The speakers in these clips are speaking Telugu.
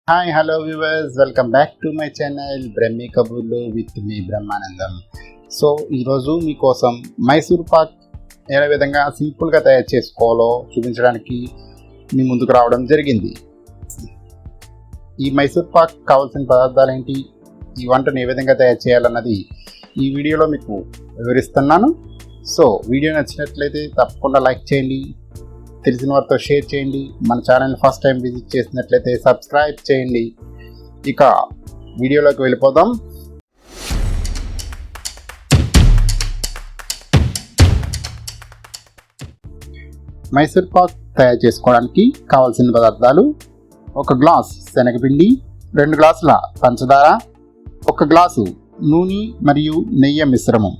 Hi hello viewers, welcome back to my channel Brahmi Kaburlu with me Brahmanandam. So ఈరోజు మీకోసం మైసూర్ పాక్ ఏ విధంగా సింపుల్గా తయారు చేసుకోవాలో చూపించడానికి మీ ముందుకు రావడం జరిగింది. ఈ మైసూర్ పాక్ కావాల్సిన పదార్థాలు ఏంటి, ఈ వంటను ఏ విధంగా తయారు చేయాలన్నది ఈ వీడియోలో మీకు వివరిస్తున్నాను. సో వీడియో నచ్చినట్లయితే తప్పకుండా లైక్ చేయండి, తెలిసిన వారితో షేర్ చేయండి. మన ఛానల్ ఫస్ట్ టైం విజిట్ చేసినట్లయితే సబ్స్క్రైబ్ చేయండి. ఇక వీడియోలోకి వెళ్ళిపోదాం. మైసూర్ పాక్ తయారు చేసుకోవడానికి కావాల్సిన పదార్థాలు: 1 గ్లాస్ శనగపిండి, 2 గ్లాసుల పంచదార, 1 గ్లాసు నూనె మరియు నెయ్యి మిశ్రమం.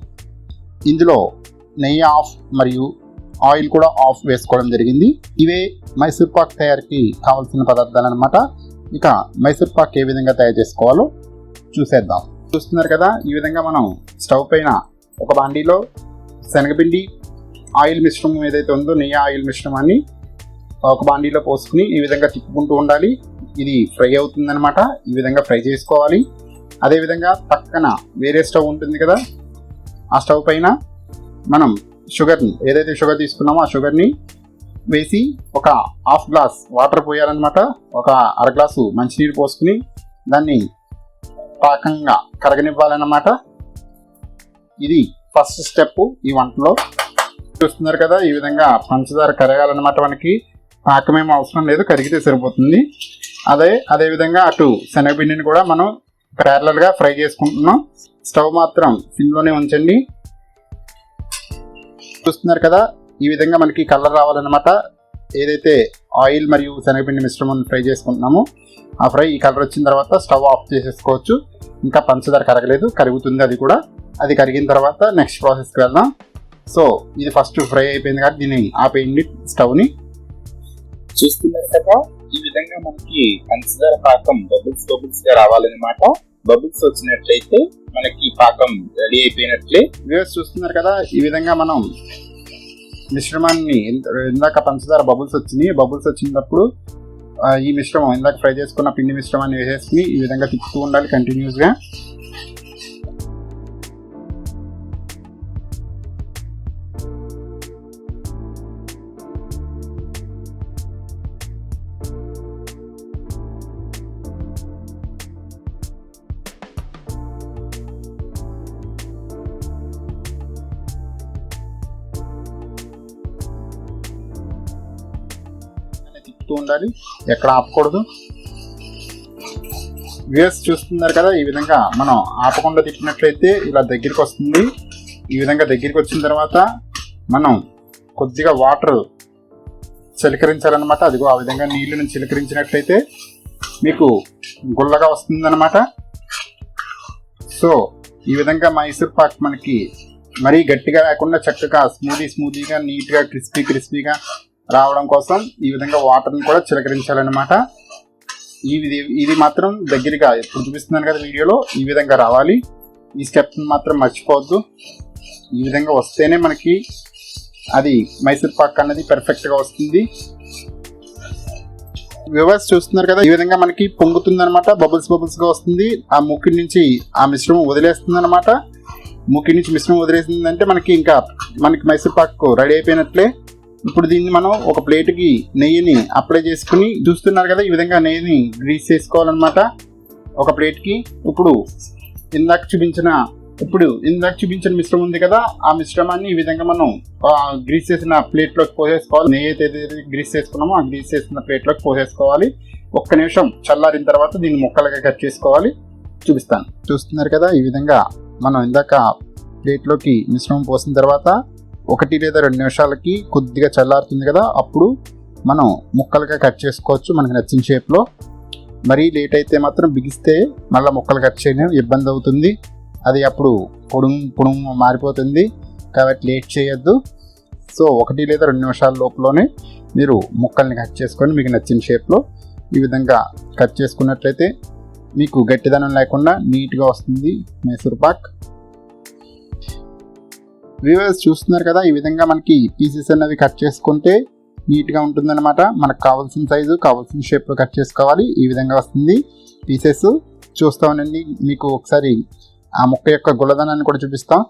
ఇందులో నెయ్యి ఆఫ్ మరియు ఆయిల్ కూడా ఆఫ్ వేసుకోవడం జరిగింది. ఇవే మైసూర్ పాక్ తయారీకి కావాల్సిన పదార్థాలు అన్నమాట. ఇక మైసూర్ పాక్ ఏ విధంగా తయారు చేసుకోవాలో చూసేద్దాం. చూస్తున్నారు కదా, ఈ విధంగా మనం స్టవ్ పైన ఒక బాండీలో శనగపిండి ఆయిల్ మిశ్రమం ఏదైతే ఉందో నెయ్యి ఆయిల్ మిశ్రమాన్ని ఒక బాండీలో పోసుకుని ఈ విధంగా తిప్పుకుంటూ ఉండాలి. ఇది ఫ్రై అవుతుందన్నమాట. ఈ విధంగా ఫ్రై చేసుకోవాలి. అదేవిధంగా పక్కన వేరే స్టవ్ ఉంటుంది కదా, ఆ స్టవ్ పైన మనం షుగర్ని ఏదైతే షుగర్ తీసుకున్నామో ఆ షుగర్ని వేసి ఒక హాఫ్ గ్లాస్ వాటర్ పోయాలన్నమాట. ఒక అర గ్లాసు మంచినీరు పోసుకుని దాన్ని పాకంగా కరగనివ్వాలన్నమాట. ఇది ఫస్ట్ స్టెప్ ఈ వంటలో. చూస్తున్నారు కదా, ఈ విధంగా పంచదార కరగాలన్నమాట. మనకి పాకమేమో అవసరం లేదు, కరిగితే సరిపోతుంది. అదేవిధంగా అటు శనగపిండిని కూడా మనం ప్యారలల్గా ఫ్రై చేసుకుంటున్నాం. స్టవ్ మాత్రం సిమ్లోనే ఉంచండి. చూస్తున్నారు కదా, ఈ విధంగా మనకి కలర్ రావాలన్నమాట. ఏదైతే ఆయిల్ మరియు శనగపిండి మిశ్రమం ఫ్రై చేసుకుంటున్నామో ఆ ఫ్రై ఈ కలర్ వచ్చిన తర్వాత స్టవ్ ఆఫ్ చేసేసుకోవచ్చు. ఇంకా పంచదార కరగలేదు, కరుగుతుంది అది కూడా. అది కరిగిన తర్వాత నెక్స్ట్ ప్రాసెస్కి వెళ్దాం. సో ఇది ఫస్ట్ ఫ్రై అయిపోయింది కాబట్టి దీన్ని ఆపేయండి స్టవ్ని. చూస్తున్నారు కదా, ఈ విధంగా మనకి పంచదార పాకం బబుల్స్గా రావాలన్నమాట. బబుల్స్ వచ్చినట్లయితే మనకి పాకం రెడీ అయిపోయినట్లే. వ్యూవర్స్ చూస్తున్నారు కదా, ఈ విధంగా మనం మిశ్రమాన్ని ఇందాక పంచదార బబుల్స్ వచ్చినప్పుడు ఈ మిశ్రమం ఇందాక ఫ్రై చేసుకున్న పిండి మిశ్రమాన్ని వేసేసుకుని ఈ విధంగా తిప్పుతూ ఉండాలి కంటిన్యూస్గా. ఉండాలి, ఎక్కడ ఆపకూడదు. వ్యూవర్స్ చూస్తున్నారు కదా, ఈ విధంగా మనం ఆపకుండా తిప్పినట్లయితే ఇలా దగ్గరికి వస్తుంది. ఈ విధంగా దగ్గరికి వచ్చిన తర్వాత మనం కొద్దిగా వాటర్ చిలకరించాలన్నమాట. అదిగో ఆ విధంగా నీళ్ళని చిలకరించినట్లయితే మీకు గుల్లగా వస్తుందన్నమాట. సో ఈ విధంగా మైసూర్ పాక్ మనకి మరీ గట్టిగా లేకుండా చక్కగా స్మూదీగా నీట్గా క్రిస్పీగా రావడం కోసం ఈ విధంగా వాటర్ని కూడా చిలకరించాలన్నమాట. ఇది మాత్రం దగ్గరగా ఇప్పుడు చూపిస్తున్నాను కదా వీడియోలో, ఈ విధంగా రావాలి. ఈ స్టెప్ని మాత్రం మర్చిపోవద్దు. ఈ విధంగా వస్తేనే మనకి అది మైసూర్ పాక్ అన్నది పర్ఫెక్ట్గా వస్తుంది. వ్యూవర్స్ చూస్తున్నారు కదా, ఈ విధంగా మనకి పొంగుతుందన్నమాట. బబుల్స్గా వస్తుంది. ఆ ముక్కి నుంచి ఆ మిశ్రమం వదిలేస్తుంది అనమాట. ముక్కి నుంచి మిశ్రమం వదిలేసిందంటే మనకి మైసూర్ పాక్ రెడీ అయిపోయినట్లే. ఇప్పుడు దీన్ని మనం ఒక ప్లేట్కి నెయ్యిని అప్లై చేసుకుని చూస్తున్నారు కదా, ఈ విధంగా నెయ్యిని గ్రీస్ చేసుకోవాలన్నమాట ఒక ప్లేట్కి. ఇప్పుడు ఇందాక చూపించిన మిశ్రమం ఉంది కదా, ఆ మిశ్రమాన్ని ఈ విధంగా మనం గ్రీస్ చేసిన ప్లేట్లోకి పోసేసుకోవాలి. నెయ్యి అయితే గ్రీస్ చేసుకున్నామో ఆ గ్రీస్ చేసిన ప్లేట్లోకి పోసేసుకోవాలి. 1 నిమిషం చల్లారిన తర్వాత దీన్ని ముక్కలుగా కట్ చేసుకోవాలి. చూపిస్తాను. చూస్తున్నారు కదా, ఈ విధంగా మనం ఇందాక ప్లేట్లోకి మిశ్రమం పోసిన తర్వాత 1 లేదా 2 నిమిషాలకి కొద్దిగా చల్లారుతుంది కదా, అప్పుడు మనం ముక్కలుగా కట్ చేసుకోవచ్చు మనకి నచ్చిన షేప్లో. మరీ లేట్ అయితే మాత్రం బిగిస్తే మళ్ళీ ముక్కలు కట్ చేయడం ఇబ్బంది అవుతుంది. అది అప్పుడు పొడుము మారిపోతుంది కాబట్టి లేట్ చేయొద్దు. సో 1 లేదా 2 నిమిషాల లోపలనే మీరు ముక్కల్ని కట్ చేసుకొని మీకు నచ్చిన షేప్లో ఈ విధంగా కట్ చేసుకున్నట్లయితే మీకు గట్టిదనం లేకుండా నీట్గా వస్తుంది మైసూర్ పాక్. వ్యూవర్స్ చూస్తున్నారు కదా, ఈ విధంగా మనకి పీసెస్ అనేవి కట్ చేసుకుంటే నీట్గా ఉంటుందన్నమాట. మనకు కావాల్సిన సైజు కావాల్సిన షేప్లో కట్ చేసుకోవాలి. ఈ విధంగా వస్తుంది పీసెస్. చూస్తూ ఉండండి, మీకు ఒకసారి ఆ ముక్క యొక్క గుల్లదనాన్ని కూడా చూపిస్తాం.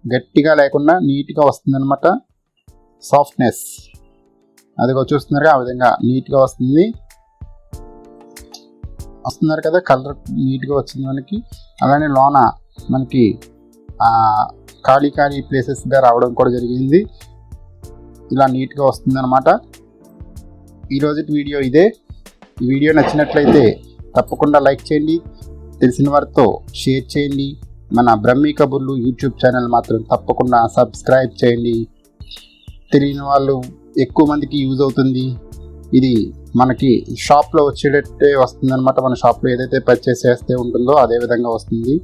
గట్టిగా లేకుండా నీట్గా వస్తుందన్నమాట. సాఫ్ట్నెస్ అదిగో చూస్తున్నారు, ఆ విధంగా నీట్గా వస్తుంది. వస్తున్నారు కదా, కలర్ నీట్గా వచ్చింది మనకి. అలానే లోన మనకి ఖాళీ ప్లేసెస్గా రావడం కూడా జరిగింది. ఇలా నీట్గా వస్తుంది అనమాట. ఈరోజు వీడియో ఇదే. ఈ వీడియో నచ్చినట్లయితే తప్పకుండా లైక్ చేయండి, తెలిసిన వారితో షేర్ చేయండి. మన బ్రహ్మీ కబుర్లు యూట్యూబ్ ఛానల్ మాత్రం తప్పకుండా సబ్స్క్రైబ్ చేయండి. తెలియని వాళ్ళు ఎక్కువ మందికి యూజ్ అవుతుంది. ఇది మనకి షాప్లో వచ్చేటట్టే వస్తుంది అనమాట. మన షాప్లో ఏదైతే పర్చేస్ చేస్తే ఉంటుందో అదే విధంగా వస్తుంది.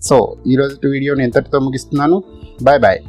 సో ఈరోజు వీడియోని ఎంతటితో ముగిస్తున్నాను. Bye bye.